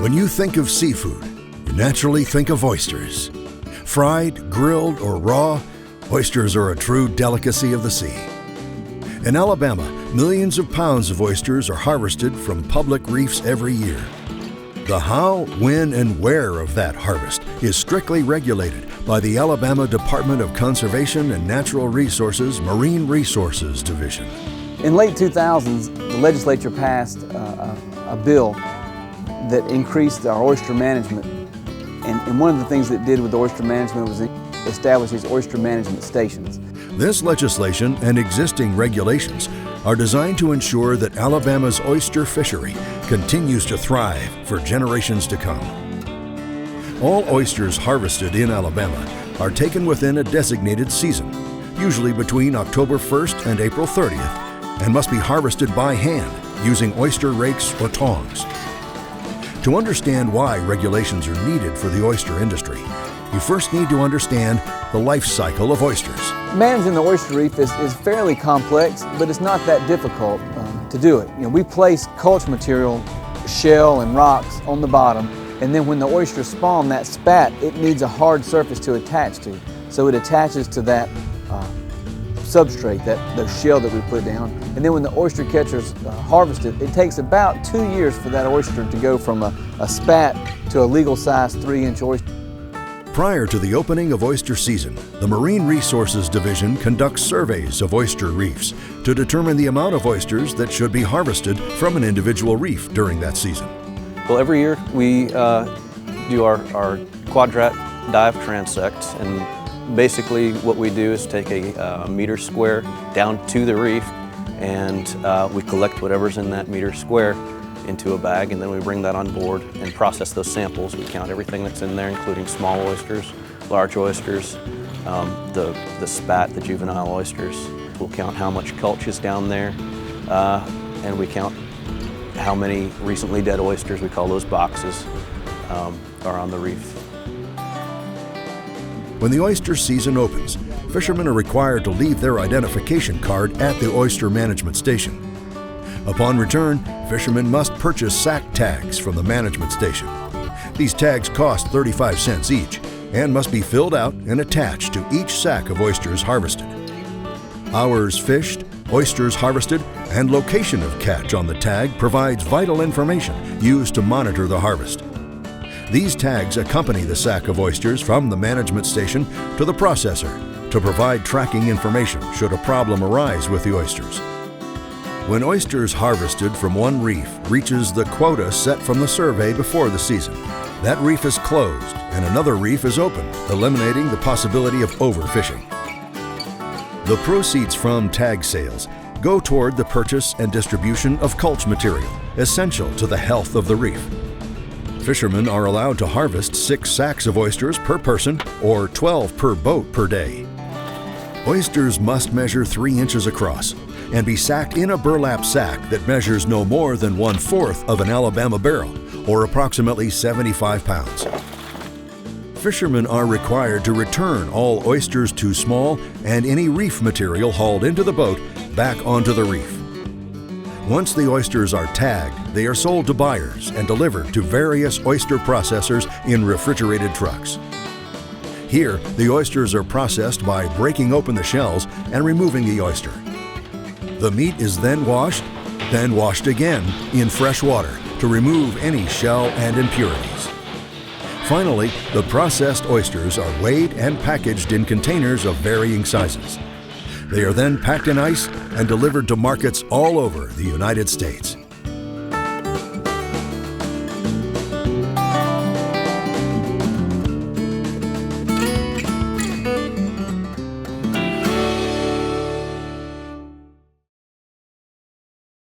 When you think of seafood, you naturally think of oysters. Fried, grilled, or raw, oysters are a true delicacy of the sea. In Alabama, millions of pounds of oysters are harvested from public reefs every year. The how, when, and where of that harvest is strictly regulated by the Alabama Department of Conservation and Natural Resources Marine Resources Division. In late 2000s, the legislature passed a bill that increased our oyster management. And one of the things that did with the oyster management was establish these oyster management stations. This legislation and existing regulations are designed to ensure that Alabama's oyster fishery continues to thrive for generations to come. All oysters harvested in Alabama are taken within a designated season, usually between October 1st and April 30th, and must be harvested by hand using oyster rakes or tongs. To understand why regulations are needed for the oyster industry, you first need to understand the life cycle of oysters. Managing the oyster reef is fairly complex, but it's not that difficult to do it. We place culture material, shell and rocks on the bottom, and then when the oysters spawn, that spat, it needs a hard surface to attach to. So it attaches to that substrate, the shell that we put down. And then when the oyster catcher's harvested, it takes about 2 years for that oyster to go from a spat to a legal size 3-inch oyster. Prior to the opening of oyster season, the Marine Resources Division conducts surveys of oyster reefs to determine the amount of oysters that should be harvested from an individual reef during that season. Well, every year we do our quadrat dive transect, and basically what we do is take a meter square down to the reef, and we collect whatever's in that meter square into a bag, and then we bring that on board and process those samples. We count everything that's in there, including small oysters, large oysters, the spat, the juvenile oysters. We'll count how much culture is down there, and we count how many recently dead oysters, we call those boxes, are on the reef. When the oyster season opens, fishermen are required to leave their identification card at the oyster management station. Upon return, fishermen must purchase sack tags from the management station. These tags cost 35 cents each and must be filled out and attached to each sack of oysters harvested. Hours fished, oysters harvested, and location of catch on the tag provides vital information used to monitor the harvest. These tags accompany the sack of oysters from the management station to the processor to provide tracking information should a problem arise with the oysters. When oysters harvested from one reef reaches the quota set from the survey before the season, that reef is closed and another reef is opened, eliminating the possibility of overfishing. The proceeds from tag sales go toward the purchase and distribution of culture material, essential to the health of the reef. Fishermen are allowed to harvest 6 sacks of oysters per person or 12 per boat per day. Oysters must measure 3 inches across and be sacked in a burlap sack that measures no more than 1/4 of an Alabama barrel, or approximately 75 pounds. Fishermen are required to return all oysters too small and any reef material hauled into the boat back onto the reef. Once the oysters are tagged, they are sold to buyers and delivered to various oyster processors in refrigerated trucks. Here, the oysters are processed by breaking open the shells and removing the oyster. The meat is then washed again in fresh water to remove any shell and impurities. Finally, the processed oysters are weighed and packaged in containers of varying sizes. They are then packed in ice and delivered to markets all over the United States.